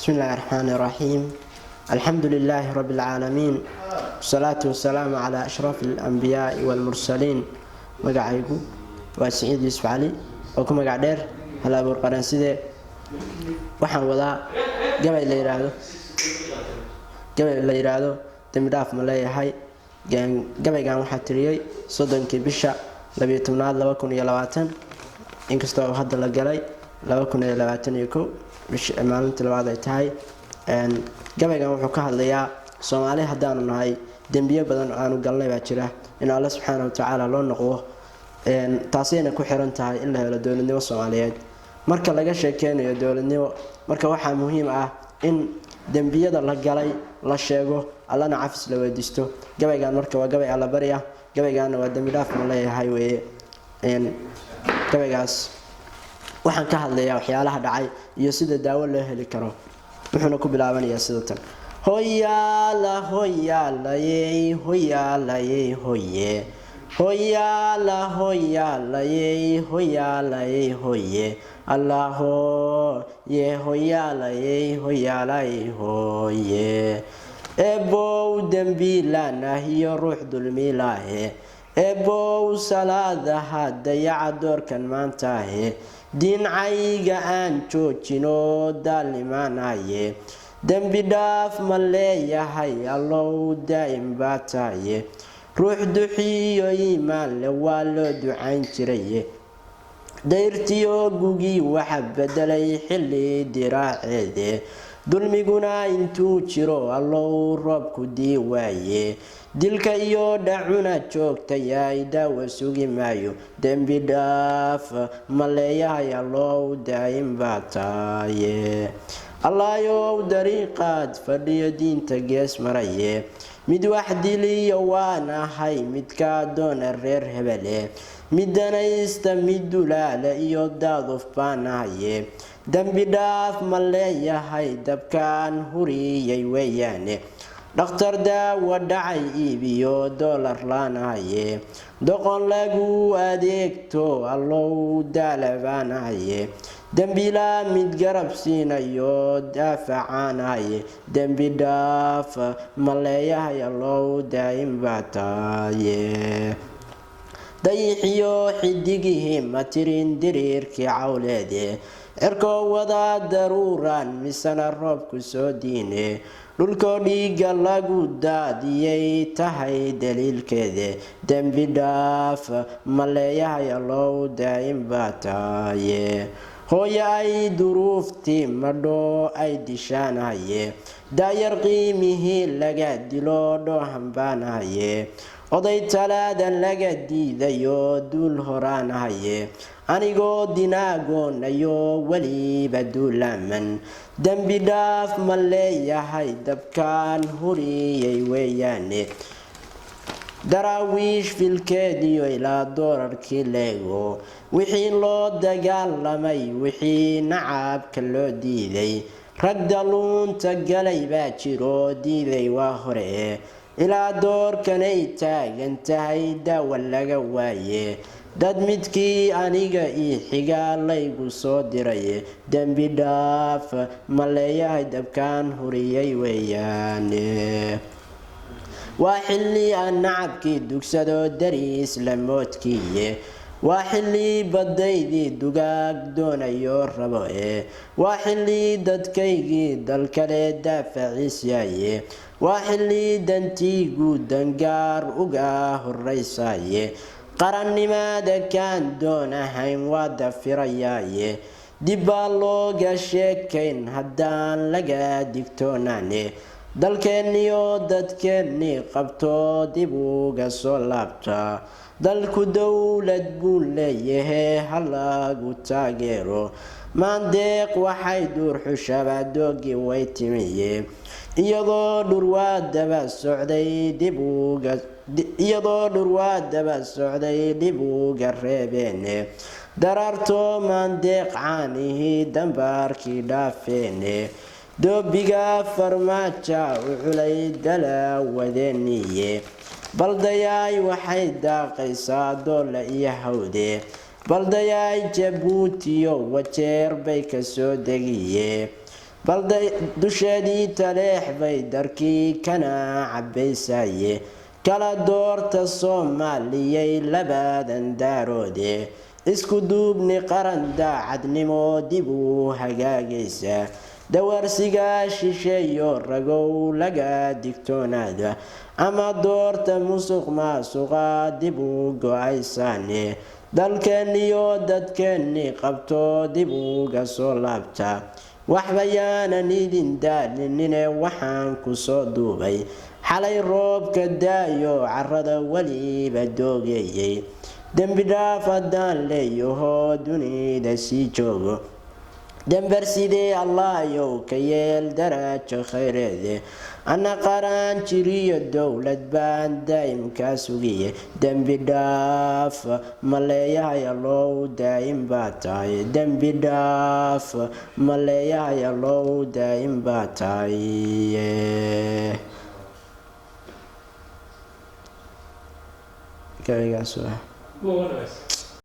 بسم الله الرحمن الرحيم. الحمد لله رب العالمين، والصلاة والسلام على أشرف الأنبياء والمرسلين. مقعيكو وسعيد يوسف علي وكم مقعدير هلا برقران سيدي waxaan wadaa gabay la yiraahdo dambi dhaaf ma leeyahay. gabaygan waxaa tiriyay 30 bisha 12/2020 inkastoo hadda la galay 2021 bisha maalintii labaad ay tahay. gabaygan wuxuu ka hadlayaa Soomaali haddaanu nahay dambiyo badan oo aanu galnay baa jira in Allah subhanahu wa ta'ala loo noqdo taasina ku xiran tahay in la helo dawladnimo Soomaaliyeed. marka laga sheekeynayo dawladnimo marka waxaa muhiim ah in dambiyada la galay la sheego allana cafis la weydiisto. gabaygan marka waa gabay alla bariya, gabaygan waa dambi dhaaf ma leeyahay weeye. gabaygaas waxaan ka hadlayaa waxyaalaha dhacay iyo sida daawo loo heli karo. wuxuuna ku bilaabanayaa sida tan: hoyaala hoyaala yey hoyaala yey hoye hoyaala hoyaala yey hoyaala yey hoye Allaho ye hoyaala yey hoyaala yey hoye ebow dambiilana iyo ruux dulmiilaahe ebow salaadaha dayaca doorkan maantaahe diincayga aan joojino daalnimaanaye dambi dhaaf ma leeyahay allow daa'im baa taaye ruux duxiyo iimaan le waa loo ducayn jiraye dayrtiyo gugii waxa bedelay xilli diraaceede dulmiguna intuu jiro allow roobku dii waaye dilka iyo dhacuna joogtayaay daawa sugi maayo dambi dhaaf ma leeyahay allow daa'im baa taaye allahayow dariiqaad fadhiyo diinta gees maraye mid wax diliyo waan ahay midkaa doona reer hebele midanaysta mid dulaale iyo daaduf baan ahaye dambi dhaaf ma leeyahay dabkaan huriyay weeyaane dhakhtar daawa dhacay iibiyo doolar laan ahaye doqon lagu adeegto allow daala baan ahaye dambila mid garab siinayo daafacaan ahaye dambi dhaaf ma leeyahay allow daa'im baa taaye dayixiyo xidigihii ma tirin diriirkii cawleede cirkoo wadaa daruuraan misana roobku soo diine dhulkoo dhiiga lagu daadiyay tahay daliilkeede dambi dhaaf ma leeyahay allow daa'im baa taaye hooyo ay duruuftii madho ay dishaanahaye daayar qiimihii laga dilo dhoohan baanahaye oday talaadan laga diidayo duul horaanahaye anigoo dinaagonayo weliba duulaaman dambi dhaaf ma leeyahay dabkaan huriyay weeyaane daraawiish filkeediyo ilaa doorarkii leego wixii loo dagaalamay wixii nacabka loo diiday rag daluunta galay baa jiro diiday waa hore ilaa doorkanay taagan tahay daawa laga waaye dad midkii aniga ii xigaa laygu soo diray dambi dhaaf ma leeyahay dabkaan huriyay weeyaane waa xilli aan nacabkii dugsado dariis la moodkiiye waa xilli badaydii dugaag doonayo rabo waa xilli dadkaygii dalkale daafaciis yaaye waa xilli dantiigu dangaar uga horraysaye qarannimada kaan doonahayn waa dafirayaaye dib baa looga sheekayn haddaan laga digtoonaane dalkeenniyo dadkeennii qabto dib uga soo laabta dalku dawlad buu leeyahay halagu taageero maandeeq waxay duur xushabadoogii way timiye iyadoo dhurwaa daba socday dib uga reebeene daraarto maandeeq caanihii dambaarkii dhaafeene doobiga farmaaja u culay dalaawadeeniye baldayaay waxay daaqaysaa doola iyo hawde baldayaay jabuutiyo wajeer bay ka soo degiye balday dusheedii taleex bay darkii kana cabbaysaye kala doorta soomaaliyay labadan daaroode isku duubni qaran daacadnimo dib u hagaagaysa dawarsiga shisheeyo ragow laga digtoonaada ama doorta musuq maasuqa dib u go-aysaane dalkeeniyo dadkeeni qabto dib uga soo laabta waxbayaanan idin daalinine waxaan ku soo duubay xalay roobka daayo carrada weliba doogeeyay dembi dhaaf haddaan leeyaho dunida sii joogo dembarsidee allahayow ka yeel darajo khayreede ana qaraan jiriyo dowlad baan daa'imkaa sugiye dembi dhaaf maleeyahay allow daa'im baa tahay dembi dhaaf maleeyahay allow daa'im baa tahay gabaygaas